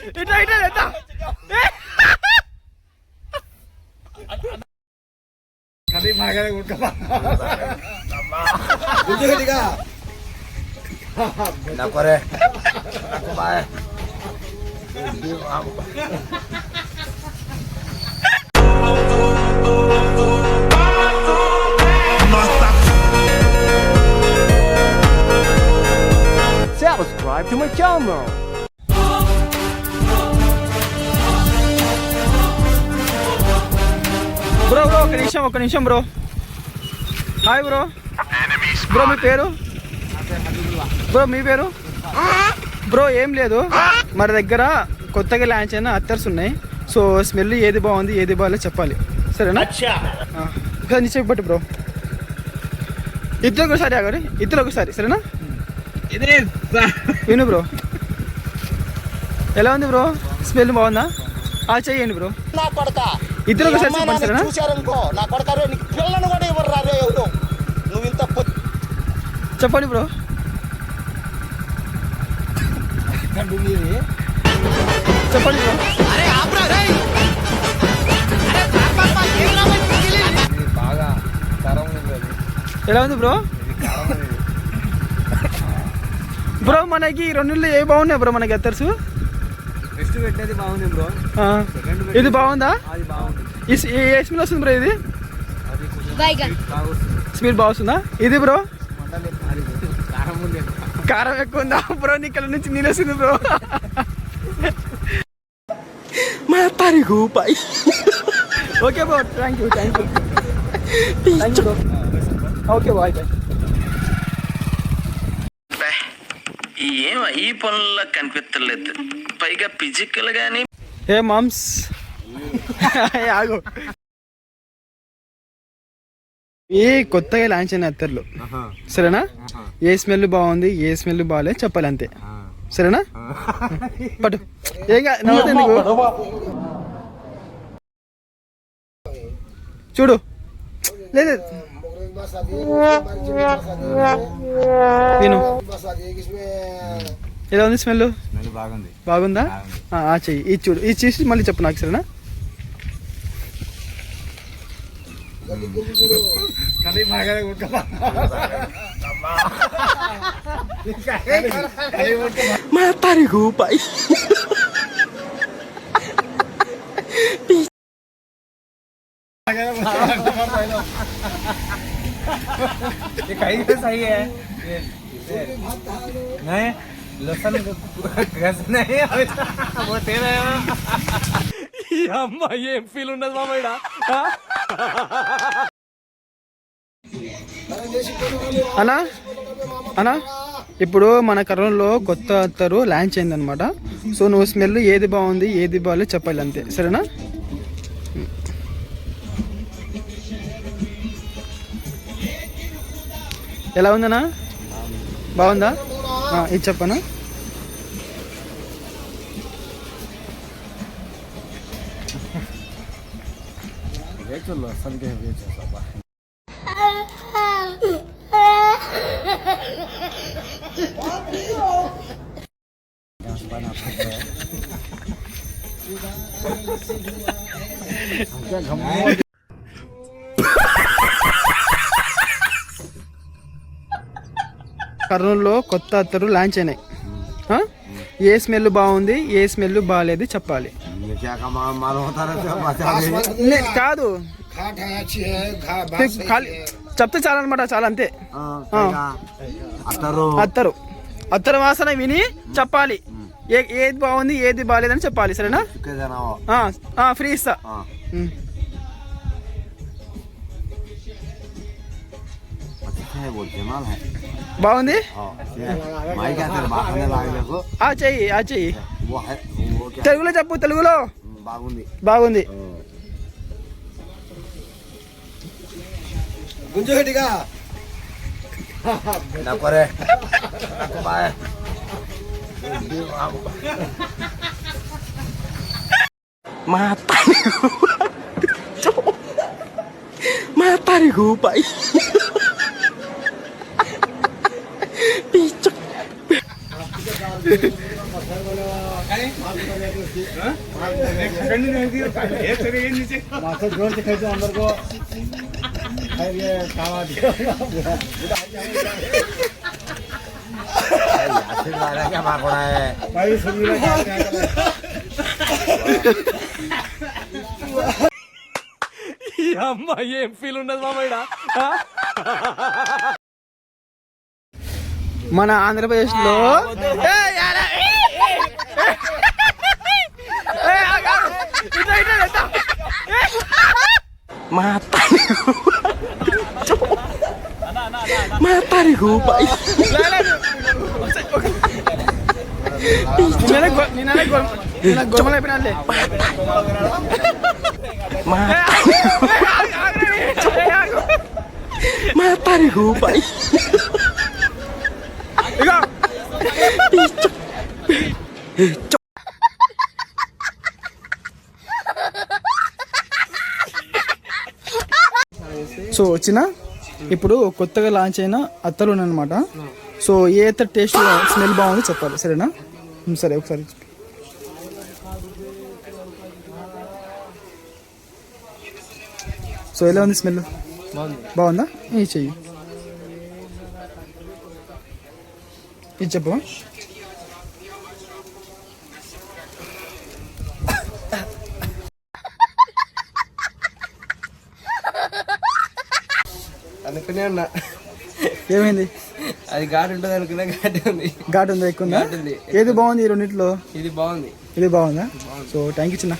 ఇట్లా ఇట్లా ఎత్తా కది బాగా ఉడకపా నా కొరే బాయ్ subscribe to my channel. Bro ఒక నిమిషం బ్రో. Hi bro. బ్రో మీ పేరు? బ్రో మీ పేరు? బ్రో ఏం లేదు, మన దగ్గర కొత్తగా లాంచ్ అయిన అత్తర్స్ ఉన్నాయి. సో స్మెల్ ఏది బాగుంది ఏది బాగాలేదు చెప్పాలి, సరేనా? ఒకసారి నిశ్చయం పట్టు బ్రో. ఇద్దరు ఒకసారి ఆగారు, ఇద్దరు ఒకసారి, సరేనా? విను బ్రో. ఎలా ఉంది బ్రో? స్మెల్ బాగుందా? చెయ్యండి బ్రో. ఇద్దరు ఒకసారి చెప్పండి, సరేనా? చెప్పండి బ్రో. చెప్పండి బ్రో. ఎలా ఉంది బ్రో? బ్రో మనకి రెండులో ఏ బాగున్నాయి బ్రో? మనకి అత్తర్స్ ఫస్ట్ పెట్టేది బాగుంది బ్రో. ఇది బాగుందా? ఏ స్మెల్ వస్తుంది బ్రో? ఇది స్మెల్ బాగుందా? ఇది బ్రో కారం ఎక్కువ ఉందా బ్రో? నీళ్ళ నుంచి నీళ్ళు వస్తుంది బ్రో. మా తరిగు పై. Okay bro, thank you okay bye. ఏం ఈ పనుల్లో కనిపించలేదు, పైగా ఫిజికల్ గానీ. ఏ మామ్స్ ఆగు. ఏ కొత్తగా లాంచ్ అయిన అత్తర్లు, సరేనా? ఏ స్మెల్ బాగుంది ఏ స్మెల్ బాగాలేదు చెప్పాలి, అంతే, సరేనా? పట్టు. ఏం నవ్వుతుంది చూడు. లేదు నేను ఎలా ఉంది స్మెల్? బాగుందా? చెయ్యి. ఇది చూడు, ఇది చేసి మళ్ళీ చెప్పు నాకు, సరేనా? మా తరిగు పై. ये कहीं पे सही है, नहीं लसन गस नहीं वो तेरा अम्मा ये फील ఉండదు మామయ్య. అన్నా అన్నా ఇప్పుడు మన కరోనాలో కొత్త అత్తరు లాంచ్ అయిందనమాట. సో నువ్వు స్మెల్ ఏది బాగుంది ఏది బాగాలేదు చెప్పాలి, అంతే, సరేనా? ఎలా ఉందన్నా? బాగుందా? ఇది చెప్పనా? కర్నూలులో కొత్త అత్తరు లాంచ్ అయినాయి. ఏ స్మెల్ బాగుంది ఏ స్మెల్ బాగాలేదు చెప్పాలి. కాదు చెప్తే చాలా అనమాట, చాలా, అంతే. అత్తరు వాసన విని చెప్పాలి. ఏది బాగుంది ఏది బాగాలేదని చెప్పాలి, సరేనా? ఫ్రీ ఇస్తా. బాగుంది. చెయ్యి. తెలుగులో చెప్పు, తెలుగులో. బాగుంది. గుంజుగట్టిగా నా కొరే బాయ్. మా తరిగు పై. जोर से खेलते अंदर को क्या भागोड़ा है भाई అమ్మా ఏం ఫీల్ ఉండదు మామయ్య మన ఆంధ్రప్రదేశ్ లో గొడవలు అయిపోయినాలే సో వచ్చిన ఇప్పుడు కొత్తగా లాంచ్ అయిన అత్తలు ఉన్నాయన్నమాట. సో ఏ అత్త టేస్ట్ స్మెల్ బాగుంది చెప్పాలి, సరేనా? సరే ఒకసారి సో ఎలా ఉంది స్మెల్? బాగుందా? ఇది చెయ్యి, ఇది చెప్పు. అనుకునే ఉన్నా ఏమైంది? అది ఘాటు ఉంటుంది అనుకున్నా, ఘాటు ఉంది. ఘాటు ఉందా? ఎక్కువ ఉందా? ఏది బాగుంది ఈ రెండింటిలో? ఇది బాగుంది. ఇది బాగుందా? సో థ్యాంక్ యూ చిన్న.